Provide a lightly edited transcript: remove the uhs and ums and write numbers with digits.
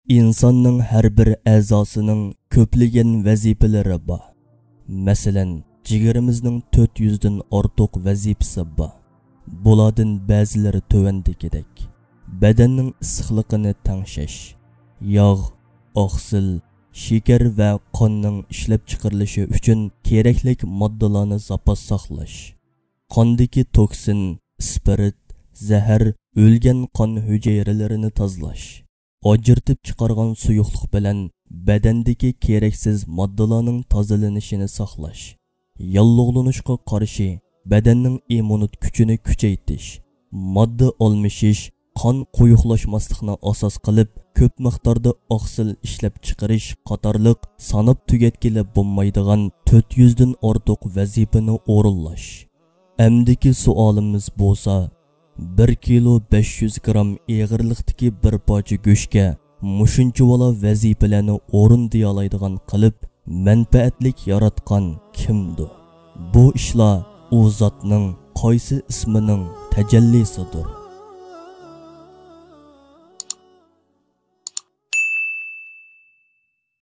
İnsanның hər bir əzasının köplеген vəzifələri var. Məsələn, ciğerimizдің 400-dən artıq vəzifəsi var. Bulardan bəziləri tövəndikidək. Bədənnin issiqligini təngşəş, yağ, oqsil, şeker və qonning ishlab chiqarilishi uchun kerakli moddalarni zapas saqlash. Qondagi toksin, spirit, zahar, o'lgan qon hujayralarini tozalash. Ajirtib chiqargan suyuqlik bilan badandagi keraksiz moddalarning tozalanishini saqlash. Yallig'lanishga qarshi badanning immunit kuchini kuchaytirish, modda almashish, qon quyuqlashmaslikni asos qilib, ko'p miqdorda oqsil ishlab chiqarish qatorliq sanab tugatkili bo'lmaydigan 400 dan ortiq vazifani o'rinlash. Amdiki savolimiz bo'lsa, 1 kilo 500 gram eg'irlikdagi bir parcha go'shtga mushunchavala vazifalarni o'rinlay oladigan qilib manfaatlik yaratgan kimdir? Bu ishlar u zotning qaysi ismining tajallisidir?